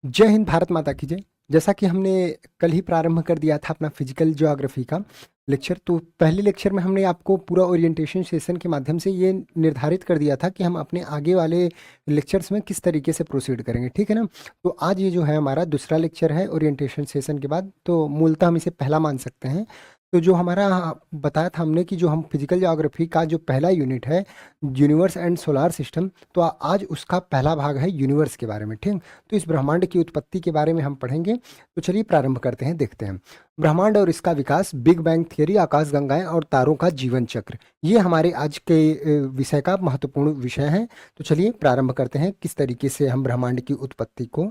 जय हिंद, भारत माता की जय। जैसा कि हमने कल ही प्रारंभ कर दिया था अपना फिजिकल ज्योग्राफी का लेक्चर, तो पहले लेक्चर में हमने आपको पूरा ओरिएंटेशन सेशन के माध्यम से ये निर्धारित कर दिया था कि हम अपने आगे वाले लेक्चर्स में किस तरीके से प्रोसीड करेंगे, ठीक है ना। तो आज ये जो है हमारा दूसरा लेक्चर है ओरिएंटेशन सेशन के बाद, तो मूलतः हम इसे पहला मान सकते हैं। तो जो हमारा बताया था हमने कि जो हम फिजिकल ज्योग्राफी का जो पहला यूनिट है, यूनिवर्स एंड सोलार सिस्टम, तो आज उसका पहला भाग है यूनिवर्स के बारे में, ठीक। तो इस ब्रह्मांड की उत्पत्ति के बारे में हम पढ़ेंगे। तो चलिए प्रारंभ करते हैं, देखते हैं। ब्रह्मांड और इसका विकास, बिग बैंग थियरी, आकाशगंगाएं और तारों का जीवन चक्र, ये हमारे आज के विषय का महत्वपूर्ण विषय है। तो चलिए प्रारंभ करते हैं, किस तरीके से हम ब्रह्मांड की उत्पत्ति को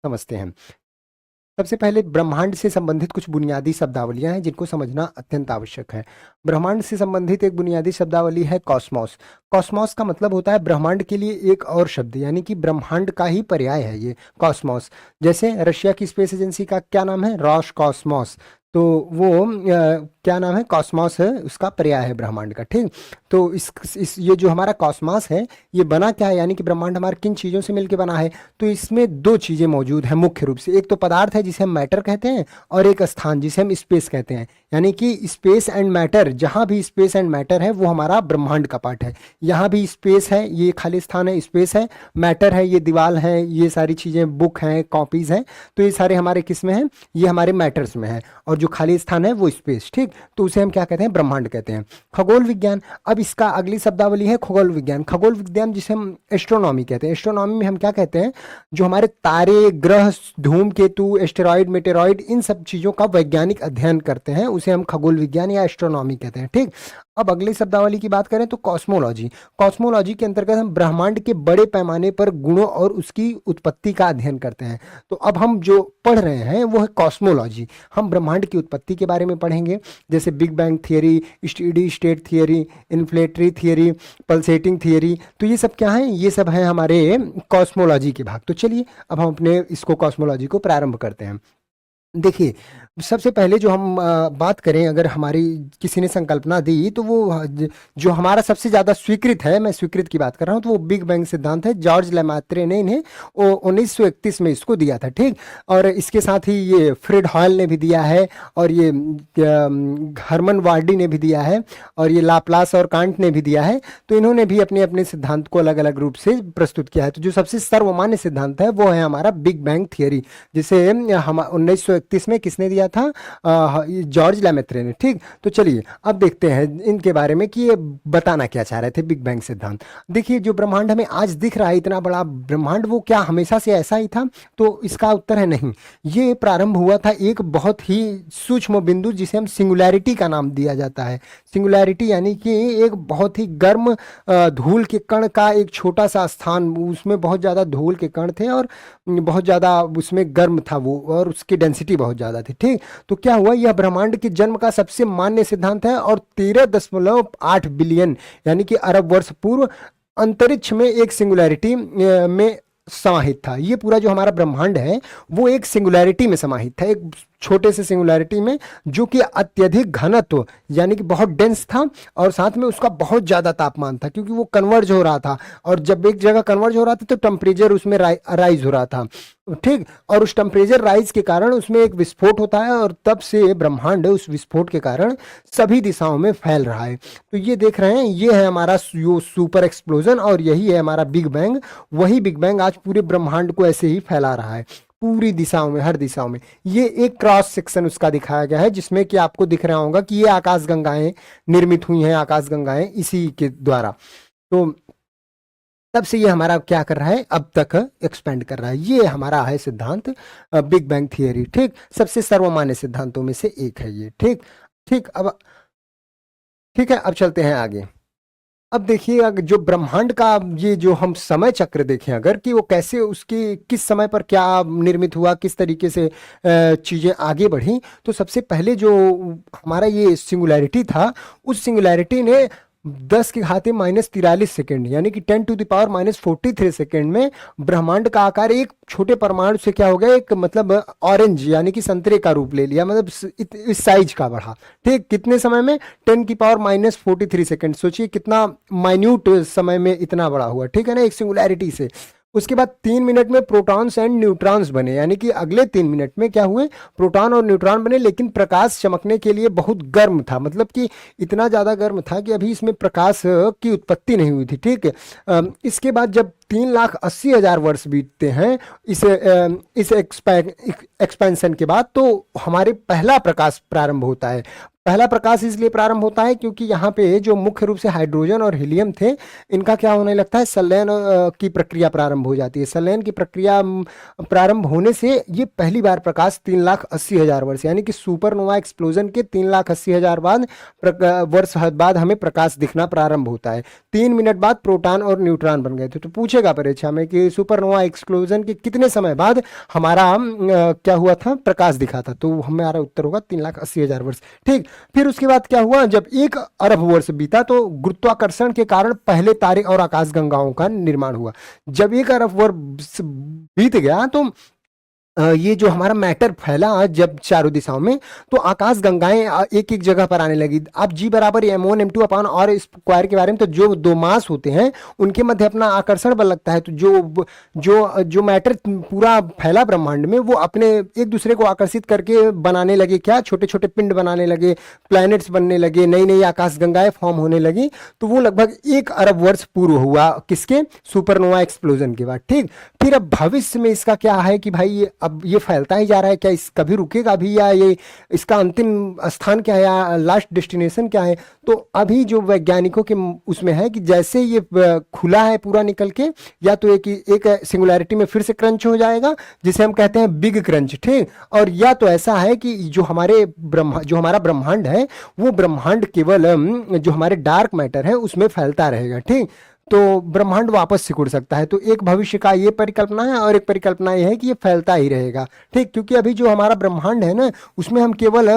समझते हैं। सबसे पहले ब्रह्मांड से संबंधित कुछ बुनियादी शब्दावलियां हैं जिनको समझना अत्यंत आवश्यक है। ब्रह्मांड से संबंधित एक बुनियादी शब्दावली है कॉस्मोस। कॉस्मोस का मतलब होता है ब्रह्मांड के लिए एक और शब्द, यानी कि ब्रह्मांड का ही पर्याय है ये कॉस्मोस। जैसे रशिया की स्पेस एजेंसी का क्या नाम है, रॉस कॉस्मोस। तो वो क्या नाम है, कॉस्मोस है, उसका पर्याय है ब्रह्मांड का, ठीक। तो इस ये जो हमारा कॉस्मोस है, ये बना क्या है, यानी कि ब्रह्मांड हमारे किन चीज़ों से मिलकर बना है। तो इसमें दो चीज़ें मौजूद हैं मुख्य रूप से, एक तो पदार्थ है जिसे हम मैटर कहते हैं, और एक स्थान जिसे हम स्पेस कहते हैं। यानी कि स्पेस एंड मैटर, जहाँ भी स्पेस एंड मैटर है वो हमारा ब्रह्मांड का पार्ट है। यहाँ भी स्पेस है, ये खाली स्थान है, स्पेस है। मैटर है, ये दीवार है, ये सारी चीज़ें बुक हैं, कॉपीज हैं। तो ये सारे हमारे किस में हैं, ये हमारे मैटर्स में है। और जो खाली स्थान है वो स्पेस, ठीक। तो उसे हम क्या कहते हैं, ब्रह्मांड कहते हैं। खगोल विज्ञान, अब इसका अगली शब्दावली है खगोल विज्ञान। खगोल विज्ञान जिसे हम एस्ट्रोनॉमी कहते हैं। एस्ट्रोनॉमी में हम क्या कहते हैं, जो हमारे तारे, ग्रह, धूमकेतु, एस्टेरॉइड, मेटेरॉइड, इन सब चीज़ों का वैज्ञानिक अध्ययन करते हैं, उसे हम खगोल विज्ञान या एस्ट्रोनॉमी कहते हैं, ठीक। अब अगली शब्दावली की बात करें तो कॉस्मोलॉजी। कॉस्मोलॉजी के अंतर्गत हम ब्रह्मांड के बड़े पैमाने पर गुणों और उसकी उत्पत्ति का अध्ययन करते हैं। तो अब हम जो पढ़ रहे हैं वो है कॉस्मोलॉजी। हम ब्रह्मांड की उत्पत्ति के बारे में पढ़ेंगे, जैसे big bang theory, steady state theory, inflationary theory, pulsating theory. तो ये सब क्या है, ये सब है हमारे कॉस्मोलॉजी के भाग। तो चलिए अब हम अपने इसको कॉस्मोलॉजी को प्रारंभ करते हैं। देखिए, सबसे पहले जो हम बात करें, अगर हमारी किसी ने संकल्पना दी तो वो जो हमारा सबसे ज़्यादा स्वीकृत है, मैं स्वीकृत की बात कर रहा हूँ, तो वो बिग बैंग सिद्धांत है। जॉर्ज लेमात्रे ने इन्हें 1931 में इसको दिया था, ठीक। और इसके साथ ही ये फ्रेड हॉयल ने भी दिया है, और ये हरमन वार्डी ने भी दिया है, और ये लाप्लास और कांट ने भी दिया है। तो इन्होंने भी अपने अपने सिद्धांत को अलग अलग रूप से प्रस्तुत किया है। तो जो सबसे सर्वमान्य सिद्धांत है वो है हमारा बिग बैंग थियरी, जिसे हम 1931 में किसने दिया था, जॉर्ज लेमेत्रे ने, ठीक। तो चलिए अब देखते हैं इनके बारे में कि ये बताना क्या चाह रहे थे बिग बैंग सिद्धांत। देखिए, जो ब्रह्मांड हमें आज दिख रहा है, इतना बड़ा ब्रह्मांड, वो क्या हमेशा से ऐसा ही था? तो इसका उत्तर है नहीं। ये प्रारंभ हुआ था एक बहुत ही सूक्ष्म बिंदु, जिसे हम सिंगुलैरिटी का नाम दिया जाता है। सिंगुलैरिटी यानी कि एक बहुत ही गर्म धूल के कण का एक छोटा सा स्थान, उसमें बहुत ज़्यादा धूल के कण थे और बहुत ज़्यादा उसमें गर्म था वो, और उसकी डेंसिटी बहुत ज़्यादा थी, ठीक। तो क्या हुआ, यह ब्रह्मांड के जन्म का सबसे मान्य सिद्धांत है, और 13.8 बिलियन यानी कि अरब वर्ष पूर्व अंतरिक्ष में एक सिंगुलैरिटी में समाहित था। ये पूरा जो हमारा ब्रह्मांड है वो एक सिंगुलैरिटी में समाहित था, एक छोटे से सिंगुलैरिटी में, जो कि अत्यधिक घनत्व यानी कि बहुत डेंस था, और साथ में उसका बहुत ज़्यादा तापमान था, क्योंकि वो कन्वर्ज हो रहा था। और जब एक जगह कन्वर्ज हो रहा था तो टेम्परेचर उसमें राइज हो रहा था, ठीक। और उस टेम्परेचर राइज के कारण उसमें एक विस्फोट होता है, और तब से ब्रह्मांड उस विस्फोट के कारण सभी दिशाओं में फैल रहा है। तो ये देख रहे हैं, ये है हमारा सुपर एक्सप्लोजन, और यही है हमारा बिग बैंग। वही बिग बैंग आज पूरे ब्रह्मांड को ऐसे ही फैला रहा है, पूरी दिशाओं में, हर दिशाओं में। ये एक क्रॉस सेक्शन उसका दिखाया गया है, जिसमें कि आपको दिख रहा होगा कि ये आकाशगंगाएं निर्मित हुई हैं, आकाशगंगाएं इसी के द्वारा। तो तब से ये हमारा क्या कर रहा है, अब तक एक्सपेंड कर रहा है। ये हमारा है सिद्धांत बिग बैंग थियरी, ठीक। सबसे सर्वमान्य सिद्धांतों में से एक है ये, ठीक। ठीक, अब ठीक है, अब चलते हैं आगे। अब देखिए, अगर जो ब्रह्मांड का ये जो हम समय चक्र देखें अगर, कि वो कैसे, उसकी किस समय पर क्या निर्मित हुआ, किस तरीके से चीज़ें आगे बढ़ी, तो सबसे पहले जो हमारा ये सिंगुलैरिटी था, उस सिंगुलैरिटी ने 10⁻⁻43 यानी कि 10⁻⁻43 में ब्रह्मांड का आकार एक छोटे परमाणु से क्या हो गया, एक मतलब ऑरेंज यानी कि संतरे का रूप ले लिया, मतलब इस साइज का बढ़ा, ठीक। कितने समय में, 10⁻⁻43 सोचिए कितना माइन्यूट समय में इतना बड़ा हुआ, ठीक है ना, एक सिंगुलैरिटी से। उसके बाद 3 मिनट में प्रोटॉन्स एंड न्यूट्रॉन्स बने, यानी कि अगले 3 मिनट में क्या हुए, प्रोटॉन और न्यूट्रॉन बने, लेकिन प्रकाश चमकने के लिए बहुत गर्म था, मतलब कि इतना ज़्यादा गर्म था कि अभी इसमें प्रकाश की उत्पत्ति नहीं हुई थी। ठीक है, इसके बाद जब 3,80,000 वर्ष बीतते हैं इस एक्सपेंशन के बाद, तो हमारे पहला प्रकाश प्रारंभ होता है। पहला प्रकाश इसलिए प्रारंभ होता है क्योंकि यहाँ पे जो मुख्य रूप से हाइड्रोजन और हीलियम थे, इनका क्या होने लगता है, संलयन की प्रक्रिया प्रारंभ हो जाती है। संलयन की प्रक्रिया प्रारंभ होने से ये पहली बार प्रकाश 3,80,000 वर्ष, यानी कि सुपरनोवा एक्सप्लोजन के 3,80,000 वर्ष बाद हमें प्रकाश दिखना प्रारंभ होता है। 3 मिनट बाद प्रोटॉन और न्यूट्रॉन बन गए थे। तो पूछेगा परीक्षा में कि सुपरनोवा एक्सप्लोजन के कितने समय बाद हमारा क्या हुआ था, प्रकाश दिखा था, तो हमारा उत्तर होगा 3,80,000 वर्ष। ठीक, फिर उसके बाद क्या हुआ, जब 1 अरब वर्ष बीता तो गुरुत्वाकर्षण के कारण पहले तारे और आकाशगंगाओं का निर्माण हुआ। जब 1 अरब वर्ष बीत गया तो ये जो हमारा मैटर फैला जब चारों दिशाओं में, तो आकाश गंगाएं एक एक जगह पर आने लगी। आप जी बराबर m1 m2 अपान और स्क्वायर के बारे में, तो जो दो मास होते हैं उनके मध्य अपना आकर्षण बल लगता है, तो जो जो जो मैटर पूरा फैला ब्रह्मांड में, वो अपने एक दूसरे को आकर्षित करके बनाने लगे, क्या छोटे छोटे पिंड बनाने लगे, प्लैनेट्स बनने लगे, नई नई आकाश गंगाएं फॉर्म होने लगी। तो वो लगभग 1 अरब वर्ष पूर्व हुआ, किसके, सुपरनोवा एक्सप्लोजन के बाद। ठीक, फिर अब भविष्य में इसका क्या है कि भाई अब ये फैलता ही जा रहा है, क्या इस कभी रुकेगा अभी, या ये इसका अंतिम स्थान क्या है, या लास्ट डेस्टिनेशन क्या है। तो अभी जो वैज्ञानिकों के उसमें है कि जैसे ये खुला है पूरा निकल के, या तो एक सिंगुलैरिटी में फिर से क्रंच हो जाएगा, जिसे हम कहते हैं बिग क्रंच। ठीक, और या तो ऐसा है कि जो हमारा ब्रह्मांड है, वो ब्रह्मांड केवल जो हमारे डार्क मैटर है उसमें फैलता रहेगा। ठीक, तो ब्रह्मांड वापस सिकुड़ सकता है। तो एक भविष्य का ये परिकल्पना है, और एक परिकल्पना ये है कि ये फैलता ही रहेगा। ठीक, क्योंकि अभी जो हमारा ब्रह्मांड है ना, उसमें हम केवल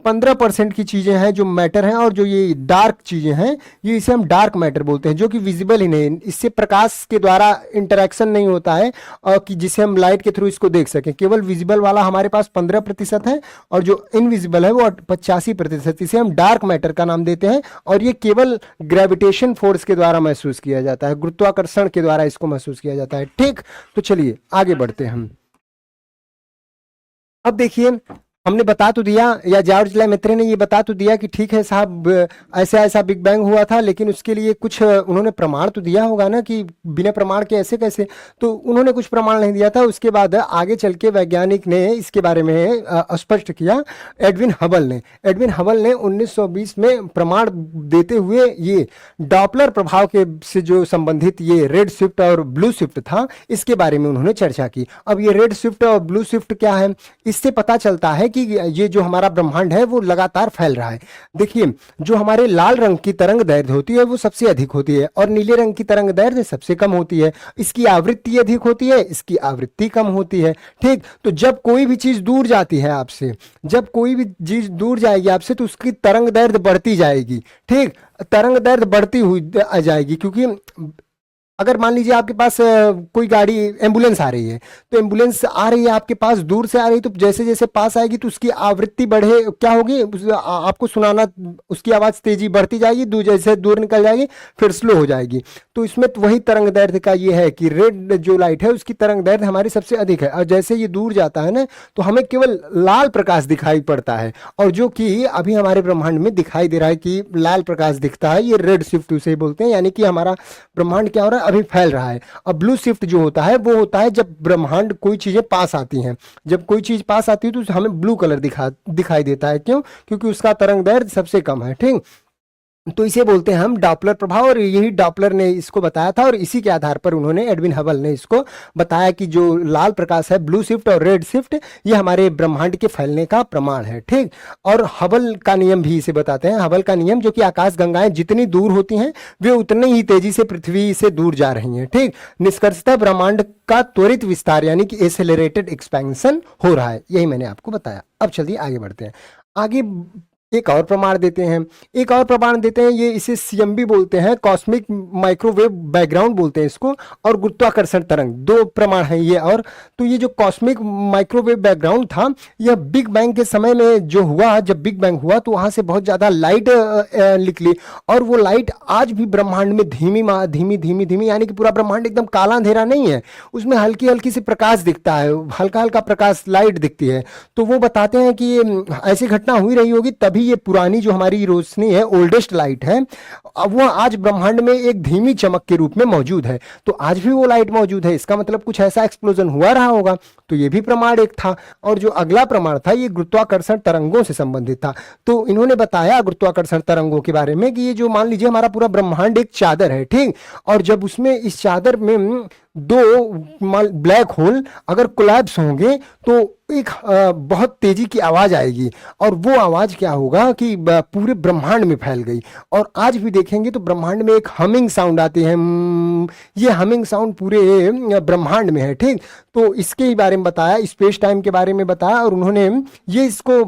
15% की चीज़ें हैं जो मैटर हैं, और जो ये डार्क चीज़ें हैं, ये इसे हम डार्क मैटर बोलते हैं, जो कि विजिबल ही नहीं, इससे प्रकाश के द्वारा इंटरेक्शन नहीं होता है, और कि जिसे हम लाइट के थ्रू इसको देख सकें। केवल विजिबल वाला हमारे पास 15% है, और जो इनविजिबल है वो 85%, इसे हम डार्क मैटर का नाम देते हैं। और ये केवल ग्रेविटेशन फोर्स के द्वारा महसूस किया जाता है, गुरुत्वाकर्षण के द्वारा इसको महसूस किया जाता है। ठीक, तो चलिए आगे बढ़ते हैं हम। अब देखिए, हमने बता तो दिया, या जॉर्ज लेमेत्रे ने ये बता तो दिया कि ठीक है साहब, ऐसा ऐसा बिग बैंग हुआ था, लेकिन उसके लिए कुछ उन्होंने प्रमाण तो दिया होगा ना, कि बिना प्रमाण के ऐसे कैसे। तो उन्होंने कुछ प्रमाण नहीं दिया था। उसके बाद आगे चल के वैज्ञानिक ने इसके बारे में स्पष्ट किया, एडविन हबल ने 1920 में प्रमाण देते हुए ये डॉपलर प्रभाव के से जो संबंधित ये रेड शिफ्ट और ब्लू शिफ्ट था, इसके बारे में उन्होंने चर्चा की। अब ये रेड शिफ्ट और ब्लू शिफ्ट क्या है, इससे पता चलता है कि ये जो हमारा ब्रह्मांड है वो लगातार फैल रहा है। देखिए, जो हमारे लाल रंग की तरंग दैर्ध्य होती है वो सबसे अधिक होती है, और नीले रंग की तरंग दैर्ध्य सबसे कम होती है। इसकी आवृत्ति अधिक होती है, इसकी आवृत्ति कम होती है। ठीक, तो जब कोई भी चीज दूर जाती है आपसे, जब कोई भी चीज दूर जाएगी आपसे, तो उसकी तरंग दैर्ध्य बढ़ती जाएगी। ठीक, तरंग दैर्ध्य बढ़ती हुई आ जाएगी, क्योंकि अगर मान लीजिए आपके पास कोई गाड़ी, एम्बुलेंस आ रही है, तो एम्बुलेंस आ रही है आपके पास, दूर से आ रही है, तो जैसे जैसे पास आएगी तो उसकी आवृत्ति बढ़े, क्या होगी, आपको सुनाना, उसकी आवाज़ तेजी बढ़ती जाएगी, जैसे दूर निकल जाएगी फिर स्लो हो जाएगी। तो इसमें तो वही तरंग दैर्ध्य का ये है कि रेड जो लाइट है उसकी तरंग दैर्ध्य हमारी सबसे अधिक है, और जैसे ये दूर जाता है ना, तो हमें केवल लाल प्रकाश दिखाई पड़ता है। और जो कि अभी हमारे ब्रह्मांड में दिखाई दे रहा है कि लाल प्रकाश दिखता है, ये रेड शिफ्ट उसे बोलते हैं, यानी कि हमारा ब्रह्मांड क्या हो रहा है, अभी फैल रहा है। अब ब्लू शिफ्ट जो होता है वो होता है जब ब्रह्मांड कोई चीजें पास आती हैं, जब कोई चीज पास आती है तो हमें ब्लू कलर दिखाई देता है। क्यों? क्योंकि उसका तरंग दैर्ध्य सबसे कम है। ठीक, तो इसे बोलते हैं हम डॉपलर प्रभाव, और यही डॉपलर ने इसको बताया था, और इसी के आधार पर उन्होंने, एडविन हबल ने इसको बताया कि जो लाल प्रकाश है, ब्लू शिफ्ट और रेड शिफ्ट, ये हमारे ब्रह्मांड के फैलने का प्रमाण है। ठीक, और हबल का नियम भी इसे बताते हैं, हबल का नियम, जो कि आकाश गंगाएं जितनी दूर होती हैं वे उतनी ही तेजी से पृथ्वी से दूर जा रही हैं। ठीक, निष्कर्षतः ब्रह्मांड का त्वरित विस्तार यानी कि एक्सेलरेटेड एक्सपेंशन हो रहा है, यही मैंने आपको बताया। अब चलिए आगे बढ़ते हैं। आगे एक और प्रमाण देते हैं, ये इसे सीएमबी बोलते हैं, कॉस्मिक माइक्रोवेव बैकग्राउंड बोलते हैं इसको, और गुरुत्वाकर्षण तरंग, दो प्रमाण हैं ये। और तो ये जो कॉस्मिक माइक्रोवेव बैकग्राउंड था, यह बिग बैंग के समय में जो हुआ, जब बिग बैंग हुआ तो वहां से बहुत ज्यादा लाइट निकली, और वो लाइट आज भी ब्रह्मांड में धीमी धीमी धीमी, यानी कि पूरा ब्रह्मांड एकदम काला अंधेरा नहीं है, उसमें हल्की हल्की सी प्रकाश दिखता है, हल्का हल्का प्रकाश लाइट दिखती है। तो वो बताते हैं कि ये ऐसी घटना हुई रही होगी, तभी ये पुरानी जो हमारी रोशनी है, ओल्डेस्ट लाइट है, अब वो आज ब्रह्मांड में एक धीमी चमक के रूप में मौजूद है। तो आज भी वो लाइट मौजूद है, इसका मतलब कुछ ऐसा एक्सप्लोजन हुआ रहा होगा। तो ये भी प्रमाण एक था। और जो अगला प्रमाण था, ये गुरुत्वाकर्षण तरंगों से संबंधित था। तो इन्होंने बताया गुरुत्वाकर्षण तरंगों के बारे में कि ये जो, मान लीजिए हमारा पूरा ब्रह्मांड एक चादर है, ठीक, और जब उसमें इस चादर में दो ब्लैक होल अगर कोलैप्स होंगे तो एक बहुत तेजी की आवाज आएगी, और वो आवाज क्या होगा कि पूरे ब्रह्मांड में फैल गई। और आज भी देखेंगे तो ब्रह्मांड में एक हमिंग साउंड आती है, ये हमिंग साउंड पूरे ब्रह्मांड में है, ठीक। तो इसके ही बारे में बताया, स्पेस टाइम के बारे में बताया, और उन्होंने ये इसको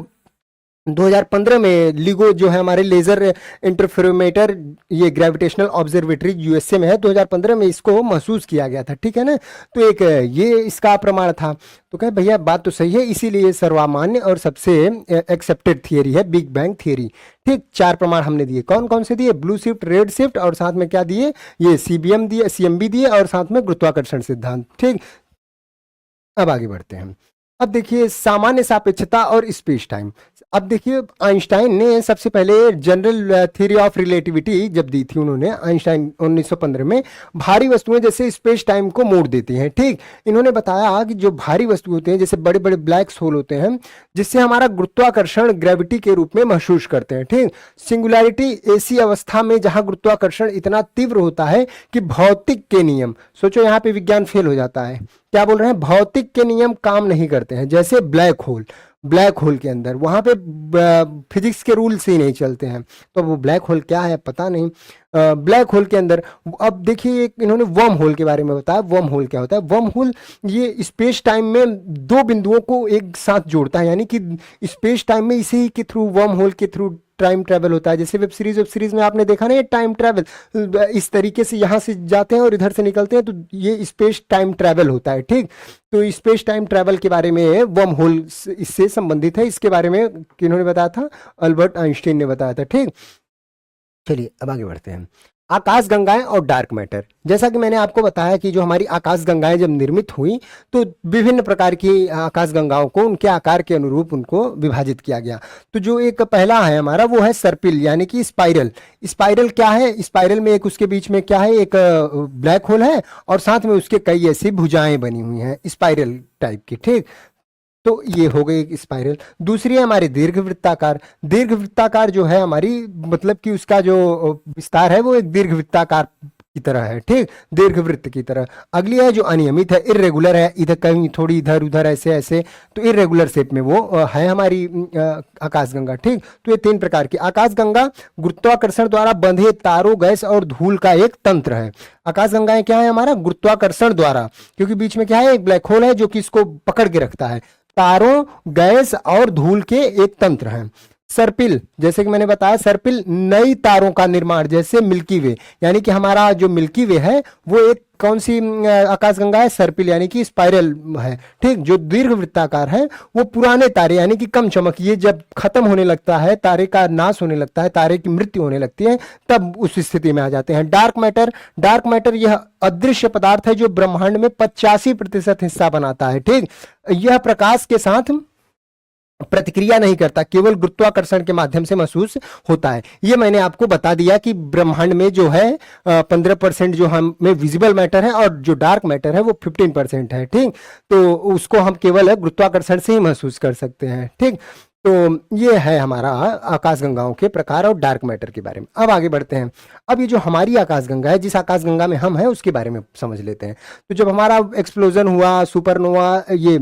2015 में लिगो जो है हमारे लेजर इंटरफेरोमीटर, ये ग्रेविटेशनल ऑब्जर्वेटरी यूएसए में है, 2015 में इसको महसूस किया गया था, ठीक है ना। तो एक ये इसका प्रमाण था। तो कहे भैया बात तो सही है, इसीलिए सर्वमान्य और सबसे एक्सेप्टेड थियरी है बिग बैंग थियरी, ठीक। 4 प्रमाण हमने दिए, कौन कौन से दिए? ब्लू शिफ्ट, रेड शिफ्ट, और साथ में क्या दिए? ये सीबीएम दिए, सीएमबी दिए, और साथ में गुरुत्वाकर्षण सिद्धांत, ठीक। अब आगे बढ़ते हैं। अब देखिए सामान्य सापेक्षता और स्पेस टाइम। अब देखिए आइंस्टाइन ने सबसे पहले जनरल थ्योरी ऑफ रिलेटिविटी जब दी थी उन्होंने, आइंस्टाइन 1915 में, भारी वस्तुएं जैसे स्पेस टाइम को मोड़ देती हैं, ठीक। इन्होंने बताया कि जो भारी वस्तु होते हैं, जैसे बड़े बड़े ब्लैक होल होते हैं, जिससे हमारा गुरुत्वाकर्षण ग्रेविटी के रूप में महसूस करते हैं, ठीक। सिंगुलैरिटी ऐसी अवस्था में जहां गुरुत्वाकर्षण इतना तीव्र होता है कि भौतिक के नियम, सोचो यहाँ पे विज्ञान फेल हो जाता है, क्या बोल रहे हैं? भौतिक के नियम काम नहीं करते हैं। जैसे ब्लैक होल के अंदर, वहां पे फिजिक्स के रूल्स ही नहीं चलते हैं। तो वो ब्लैक होल क्या है पता नहीं। ब्लैक होल के अंदर अब देखिए इन्होंने वर्म होल के बारे में बताया। वर्म होल क्या होता है? वर्म होल ये स्पेस टाइम में दो बिंदुओं को एक साथ जोड़ता है, यानी कि स्पेस टाइम में इसी के थ्रू, वर्म होल के थ्रू टाइम ट्रैवल होता है। जैसे वेब सीरीज में आपने देखा ना, ये टाइम ट्रैवल इस तरीके से यहाँ से जाते हैं और इधर से निकलते हैं, तो ये स्पेस टाइम ट्रैवल होता है, ठीक। तो स्पेस टाइम ट्रैवल के बारे में वर्म होल इससे संबंधित है। इसके बारे में किन्होंने बताया था? अल्बर्ट आइंस्टीन ने बताया था, ठीक। चलिए अब आगे बढ़ते हैं। आकाश गंगाएं और डार्क मैटर। जैसा कि मैंने आपको बताया कि जो हमारी आकाश गंगाएं जब निर्मित हुई तो विभिन्न प्रकार की आकाश गंगाओं को उनके आकार के अनुरूप उनको विभाजित किया गया। तो जो एक पहला है हमारा, वो है सर्पिल, यानी कि स्पाइरल। स्पाइरल क्या है? स्पाइरल में एक उसके बीच में क्या है? एक ब्लैक होल है और साथ में उसके कई ऐसी भुजाएं बनी हुई हैं स्पाइरल टाइप की, ठीक। तो ये हो गई एक स्पाइरल। दूसरी है हमारी दीर्घवृत्ताकार। दीर्घवृत्ताकार जो है हमारी, मतलब कि उसका जो विस्तार है वो एक दीर्घवृत्ताकार की तरह है, ठीक, दीर्घवृत्त की तरह। अगली है जो अनियमित है, इरेगुलर है, इधर कहीं थोड़ी इधर उधर ऐसे ऐसे, तो इरेगुलर शेप में वो है हमारी आकाशगंगा, ठीक। तो ये 3 प्रकार की आकाशगंगा गुरुत्वाकर्षण द्वारा बंधे तारों, गैस और धूल का एक तंत्र है। आकाशगंगाएं क्या है हमारा? गुरुत्वाकर्षण द्वारा, क्योंकि बीच में क्या है? एक ब्लैक होल है जो कि इसको पकड़ के रखता है। तारों, गैस और धूल के एक तंत्र हैं। सर्पिल, जैसे कि मैंने बताया, सर्पिल नई तारों का निर्माण, जैसे मिल्की वे, यानी कि हमारा जो मिल्की वे है वो एक कौन सी आकाशगंगा है? सर्पिल, यानी कि स्पाइरल है, ठीक। जो दीर्घवृत्ताकार है वो पुराने तारे, यानी कि कम चमक, ये जब खत्म होने लगता है, तारे का नाश होने लगता है, तारे की मृत्यु होने लगती है, तब उस स्थिति में आ जाते हैं। डार्क मैटर, डार्क मैटर यह अदृश्य पदार्थ है जो ब्रह्मांड में 85% हिस्सा बनाता है, ठीक। यह प्रकाश के साथ प्रतिक्रिया नहीं करता, केवल गुरुत्वाकर्षण के माध्यम से महसूस होता है। ये मैंने आपको बता दिया कि ब्रह्मांड में जो है 15% जो हमें विजिबल मैटर है और जो डार्क मैटर है वो 15% है, ठीक। तो उसको हम केवल गुरुत्वाकर्षण से ही महसूस कर सकते हैं, ठीक। तो ये है हमारा आकाशगंगाओं के प्रकार और डार्क मैटर के बारे में। अब आगे बढ़ते हैं। अब ये जो हमारी आकाशगंगा है, जिस आकाशगंगा में हम हैं, उसके बारे में समझ लेते हैं। तो जब हमारा एक्सप्लोजन हुआ, सुपरनोवा, ये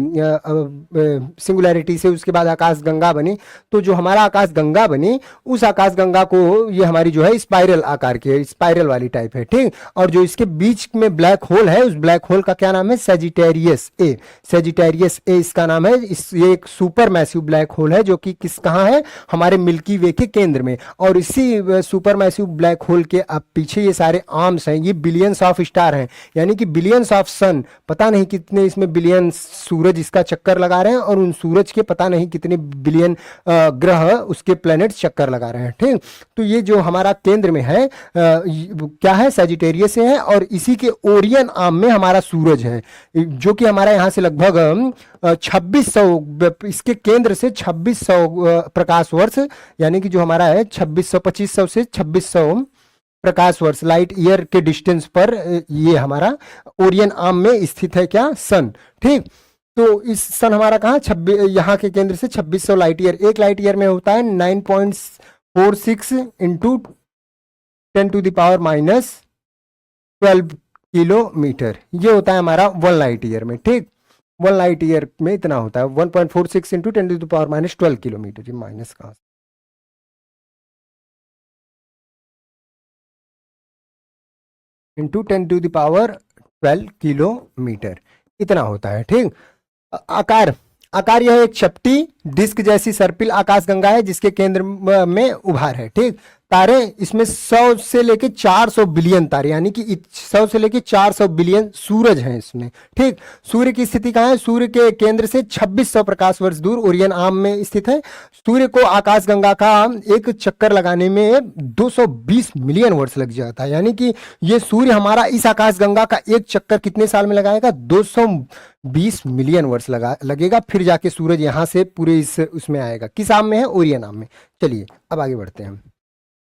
सिंगुलैरिटी से उसके बाद आकाशगंगा बनी, तो जो हमारा आकाशगंगा बनी, उस आकाशगंगा को, ये हमारी जो है स्पाइरल आकार की है, स्पाइरल वाली टाइप है, ठीक। और जो इसके बीच में ब्लैक होल है, उस ब्लैक होल का क्या नाम है? Sagittarius A. सेजिटेरियस ए इसका नाम है। ये एक सुपर मैसिव ब्लैक होल है जो जो कि किस कहाँ है, हमारे मिल्की वे के केंद्र में। और इसी सुपर मैसिव ब्लैक होल के अब पीछे ये सारे आर्म्स हैं, ये बिलियंस ऑफ स्टार हैं, यानी कि बिलियंस ऑफ सन, पता नहीं कितने इसमें बिलियन सूरज इसका चक्कर लगा रहे हैं, और उन सूरज के पता नहीं कितने बिलियन ग्रह उसके प्लैनेट चक्कर लगा रहे हैं। ठीक, तो ये जो हमारा केंद्र में है क्या है, सजिटेरियस से है, और इसी के ओरियन आर्म में हमारा सूरज है, जो कि हमारा यहाँ से लगभग 2600, इसके केंद्र से 2600 प्रकाश वर्ष, यानी कि जो हमारा है 2500 से 2600 प्रकाश वर्ष लाइट ईयर के डिस्टेंस पर ये हमारा ओरियन आर्म में स्थित है, क्या, सन। ठीक, तो इस सन हमारा कहाँ, 26, यहाँ के केंद्र से 2600 लाइट ईयर, एक लाइट ईयर में होता है 9.46 इंटू 10⁻⁻12 किलोमीटर, ये होता है हमारा 1 लाइट ईयर में। ठीक, 1 लाइट ईयर में इतना होता है 1.46 इंटू 10⁻⁻12 किलोमीटर, ये माइनस कहाँ से, इंटू 10⁻12 किलोमीटर, इतना होता है। ठीक, आकार, आकार यह एक चपटी डिस्क जैसी सर्पिल आकाशगंगा है जिसके केंद्र में उभार है। ठीक, तारे इसमें 100 से लेके 400 बिलियन तारे, यानी कि 100 से लेके 400 बिलियन सूरज हैं इसमें। ठीक, सूर्य की स्थिति कहाँ है, सूर्य के केंद्र से 2600 प्रकाश वर्ष दूर ओरियन आर्म में स्थित है। सूर्य को आकाशगंगा का एक चक्कर लगाने में 220 मिलियन वर्ष लग जाता है, यानी कि ये सूर्य हमारा इस आकाशगंगा का एक चक्कर कितने साल में लगाएगा, 220 मिलियन वर्ष लगेगा, फिर जाके सूरज यहाँ से पूरे इस उसमें आएगा, किस आर्म में है, ओरियन आर्म में। चलिए अब आगे बढ़ते हैं।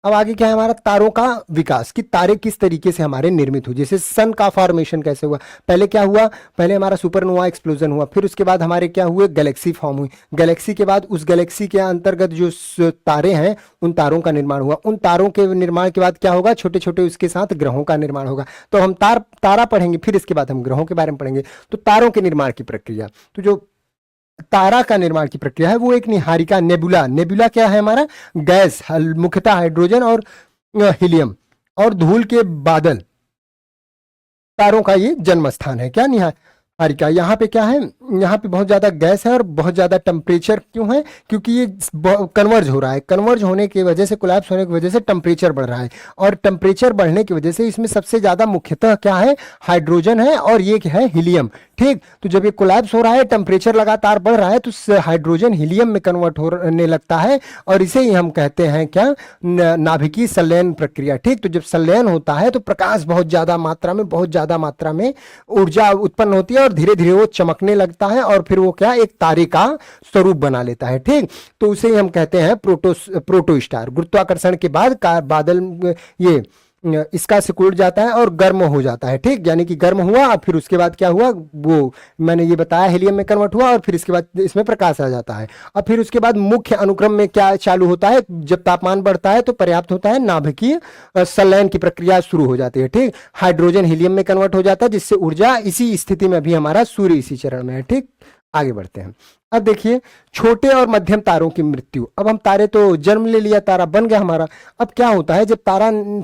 अब आगे क्या है हमारा, तारों का विकास, कि तारे किस तरीके से हमारे निर्मित हुए, जैसे सन का फॉर्मेशन कैसे हुआ, पहले क्या हुआ, पहले हमारा सुपरनोवा एक्सप्लोजन हुआ, फिर उसके बाद हमारे क्या हुए, गैलेक्सी फॉर्म हुई, गैलेक्सी के बाद उस गैलेक्सी के अंतर्गत जो तारे हैं उन तारों का निर्माण हुआ, उन तारों के निर्माण के बाद क्या होगा, छोटे छोटे उसके साथ ग्रहों का निर्माण होगा। तो हम तारा पढ़ेंगे, फिर इसके बाद हम ग्रहों के बारे में पढ़ेंगे। तो तारों के निर्माण की प्रक्रिया, तो जो तारा का निर्माण की प्रक्रिया है वो एक निहारिका, नेबुला, नेबुला क्या है हमारा, गैस, मुख्यतः हाइड्रोजन और हीलियम और धूल के बादल, तारों का ये जन्म स्थान है, क्या, निहारिका। यहाँ पे क्या है, यहाँ पे बहुत ज्यादा गैस है और बहुत ज्यादा टेम्परेचर क्यों है, क्योंकि ये कन्वर्ज हो रहा है, कन्वर्ज होने की वजह से, कोलैप्स होने की वजह से टेम्परेचर बढ़ रहा है, और टेम्परेचर बढ़ने की वजह से इसमें सबसे ज्यादा मुख्यतः क्या है, हाइड्रोजन है, और ये क्या है, हीलियम। ठीक, तो जब ये कोलैप्स हो रहा है, टेम्परेचर लगातार बढ़ रहा है, तो हाइड्रोजन हीलियम में कन्वर्ट होने लगता है, और इसे ही हम कहते हैं क्या, नाभिकीय संलयन प्रक्रिया। ठीक, तो जब संलयन होता है तो प्रकाश बहुत ज्यादा मात्रा में, बहुत ज्यादा मात्रा में ऊर्जा उत्पन्न होती है, और धीरे धीरे वो चमकने लगता है, और फिर वो क्या, एक तारे का स्वरूप बना लेता है। ठीक, तो उसे ही हम कहते हैं प्रोटोस्टार। गुरुत्वाकर्षण के बाद बादल ये इसका सिकुड़ जाता है और गर्म हो जाता है। ठीक, यानी कि गर्म हुआ, फिर उसके बाद क्या हुआ, वो मैंने ये बताया, हीलियम में कन्वर्ट हुआ, और फिर इसके बाद इसमें प्रकाश आ जाता है। और फिर उसके बाद मुख्य अनुक्रम में क्या चालू होता है, जब तापमान बढ़ता है तो पर्याप्त होता है, नाभिकीय संलयन की प्रक्रिया शुरू हो जाती है। ठीक, हाइड्रोजन हीलियम में कन्वर्ट हो जाता है, जिससे ऊर्जा, इसी स्थिति में भी हमारा सूर्य इसी चरण में है। ठीक, आगे बढ़ते हैं। अब देखिए छोटे और मध्यम तारों की मृत्यु। अब हम तारे तो जन्म ले लिया, तारा बन गया हमारा। अब क्या होता है, जब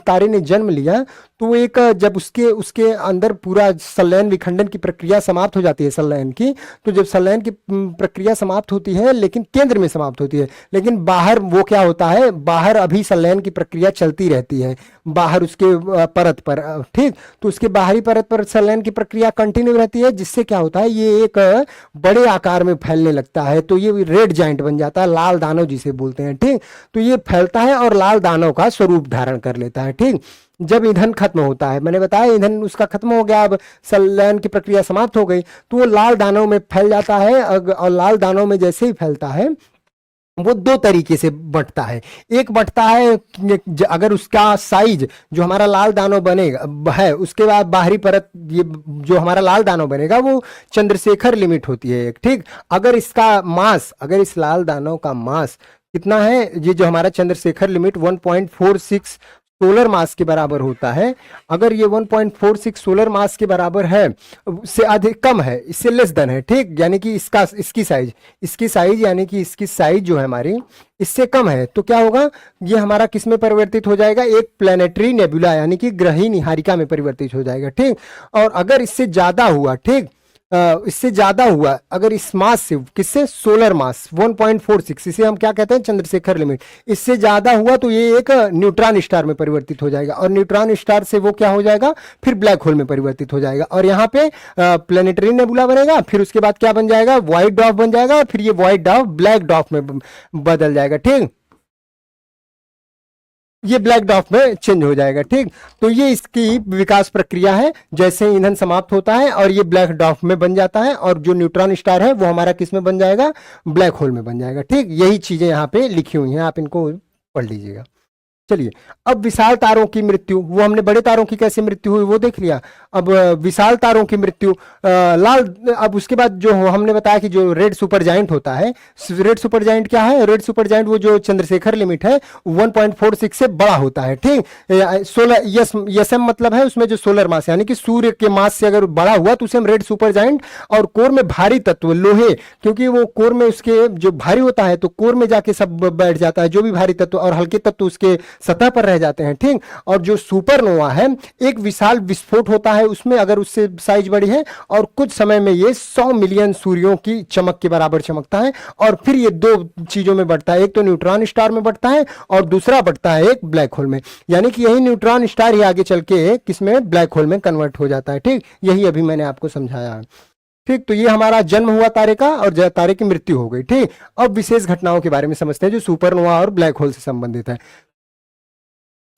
तारे ने जन्म लिया तो एक, जब उसके अंदर पूरा संलयन विखंडन की प्रक्रिया समाप्त हो जाती है, संलयन की, तो जब संलयन की प्रक्रिया समाप्त होती है, लेकिन केंद्र में समाप्त होती है, लेकिन बाहर वो क्या होता है, बाहर अभी संलयन की प्रक्रिया चलती रहती है, बाहर उसके परत पर। ठीक, तो उसके बाहरी परत पर संलयन की प्रक्रिया कंटिन्यू रहती है, जिससे क्या होता है, ये एक बड़े आकार में फैलने लगता है, तो ये रेड जाइंट बन जाता है, लाल दानव जिसे बोलते हैं। ठीक, तो ये फैलता है और लाल दानव का स्वरूप धारण कर लेता है। ठीक, जब ईंधन खत्म होता है, मैंने बताया ईंधन उसका खत्म हो गया, अब संलयन की प्रक्रिया समाप्त हो गई, तो वो लाल दानव में फैल जाता है, और लाल दानव में जैसे ही फैलता है वो दो तरीके से बंटता है। एक बंटता है अगर उसका साइज, जो हमारा लाल दानव बनेगा है, उसके बाद बाहरी परत, ये जो हमारा लाल दानव बनेगा वो चंद्रशेखर लिमिट होती है एक। ठीक, अगर इसका मास, अगर इस लाल दानव का मास कितना है, ये जो हमारा चंद्रशेखर लिमिट 1.46 सोलर मास के बराबर होता है, अगर ये 1.46 सोलर मास के बराबर है, उससे अधिक कम है, इससे लेस देन है। ठीक, यानी कि इसकी साइज यानी कि इसकी साइज जो है हमारी इससे कम है, तो क्या होगा, ये हमारा किस में परिवर्तित हो जाएगा, एक प्लेनेटरी नेबुला यानी कि ग्रही निहारिका में परिवर्तित हो जाएगा। ठीक, और अगर इससे ज्यादा हुआ, ठीक, इससे ज्यादा हुआ अगर इस मास से, किससे, सोलर मास 1.46, इसे हम क्या कहते हैं, चंद्रशेखर लिमिट, इससे ज्यादा हुआ तो ये एक न्यूट्रॉन स्टार में परिवर्तित हो जाएगा, और न्यूट्रॉन स्टार से वो क्या हो जाएगा, फिर ब्लैक होल में परिवर्तित हो जाएगा, और यहाँ पे प्लेनेटरी नेबुला बनेगा, फिर उसके बाद क्या बन जाएगा, व्हाइट डॉर्फ बन जाएगा, फिर ये व्हाइट डॉर्फ ब्लैक डॉर्फ में बदल जाएगा। ठीक, ये ब्लैक डॉर्फ में चेंज हो जाएगा। ठीक, तो ये इसकी विकास प्रक्रिया है, जैसे ईंधन समाप्त होता है और ये ब्लैक डॉर्फ में बन जाता है, और जो न्यूट्रॉन स्टार है वो हमारा किस में बन जाएगा, ब्लैक होल में बन जाएगा। ठीक, यही चीजें यहाँ पे लिखी हुई हैं, आप इनको पढ़ लीजिएगा। चलिए, अब विशाल तारों की मृत्यु, वो हमने बड़े तारों की कैसे मृत्यु हुई वो देख लिया। अब विशाल तारों की मृत्यु, लाल, अब उसके बाद जो हमने बताया कि जो रेड सुपर जाइंट होता है, रेड सुपर जाइंट क्या है, रेड सुपर जाइंट वो जो चंद्रशेखर लिमिट है 1.46 से बड़ा होता है। ठीक, 16 यसम मतलब है उसमें जो सोलर मास, यानी कि सूर्य के मास से अगर बड़ा हुआ तो उसे हम रेड सुपर जाइंट, और कोर में भारी तत्व लोहे, क्योंकि वो कोर में उसके जो भारी होता है तो कोर में जाके सब बैठ जाता है जो भी भारी तत्व, और हल्के तत्व उसके सतह पर रह जाते हैं। ठीक, और जो सुपरनोवा है एक विशाल विस्फोट होता है उसमें, अगर उससे साइज बड़ी है, और कुछ समय में ये 100 मिलियन सूर्यों की चमक के बराबर चमकता है, और फिर ये दो चीजों में बढ़ता है, एक तो न्यूट्रॉन स्टार में बढ़ता है और दूसरा बढ़ता है एक ब्लैक होल में, यानी कि यही न्यूट्रॉन स्टार ही आगे चल के किसमें, ब्लैक होल में कन्वर्ट हो जाता है। ठीक, यही अभी मैंने आपको समझाया। ठीक, तो ये हमारा जन्म हुआ तारे का और तारे की मृत्यु हो गई। ठीक, अब विशेष घटनाओं के बारे में समझते हैं जो सुपरनोवा और ब्लैक होल से संबंधित है।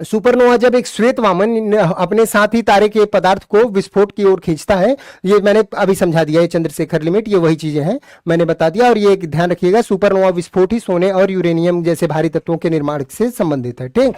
सुपरनोवा जब एक श्वेत वामन अपने साथ ही तारे के पदार्थ को विस्फोट की ओर खींचता है, ये मैंने अभी समझा दिया, ये चंद्रशेखर लिमिट, ये वही चीजें हैं मैंने बता दिया। और ये एक ध्यान रखिएगा, सुपरनोवा विस्फोट ही सोने और यूरेनियम जैसे भारी तत्वों के निर्माण से संबंधित है। ठीक,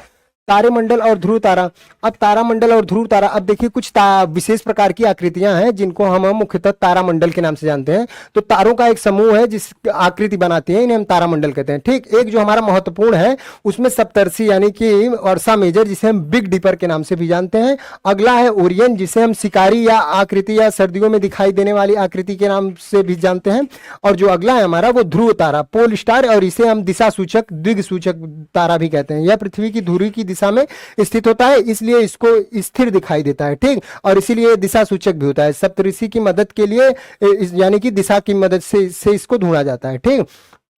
तारेमंडल और ध्रुव तारा। अब तारामंडल और ध्रुव तारा, अब देखिए कुछ विशेष प्रकार की आकृतियां हैं जिनको हम मुख्यतः तारामंडल के नाम से जानते हैं। तो तारों का एक समूह है जिस आकृति बनाती है, इन्हें हम तारामंडल कहते हैं। ठीक, एक जो हमारा महत्वपूर्ण है उसमें सप्तर्षि यानी कि वर्षा मेजर, जिसे हम बिग डिपर के नाम से भी जानते हैं। अगला है ओरियन, जिसे हम शिकारी या आकृति या सर्दियों में दिखाई देने वाली आकृति के नाम से भी जानते हैं। और जो अगला है हमारा वो ध्रुव तारा, पोल स्टार, और इसे हम दिशा सूचक, द्विग सूचक तारा भी कहते हैं। यह पृथ्वी की धुरी की दिशा में स्थित होता है, इसलिए इसको स्थिर दिखाई देता है। ठीक, और इसीलिए दिशा सूचक भी होता है। सप्तऋषि की मदद के लिए यानी कि दिशा की मदद से इसको ढूंढा जाता है। ठीक,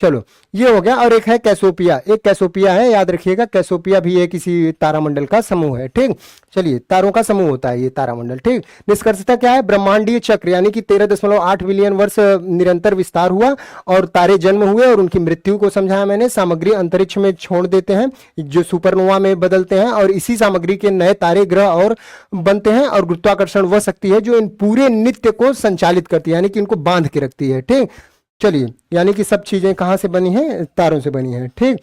चलो ये हो गया। और एक है कैसोपिया, एक कैसोपिया है, याद रखिएगा, कैसोपिया भी एक किसी तारामंडल का समूह है। ठीक, चलिए, तारों का समूह होता है ये तारामंडल। ठीक, निष्कर्षता क्या है, ब्रह्मांडीय चक्र यानी कि 13.8 बिलियन वर्ष निरंतर विस्तार हुआ और तारे जन्म हुए और उनकी मृत्यु को समझाया मैंने। सामग्री अंतरिक्ष में छोड़ देते हैं जो सुपरनोवा में बदलते हैं, और इसी सामग्री के नए तारे ग्रह और बनते हैं। और गुरुत्वाकर्षण वह शक्ति है जो इन पूरे नित्य को संचालित करती है, यानी कि इनको बांध के रखती है। ठीक, चलिए, यानी कि सब चीजें कहां से बनी हैं, तारों से बनी हैं। ठीक,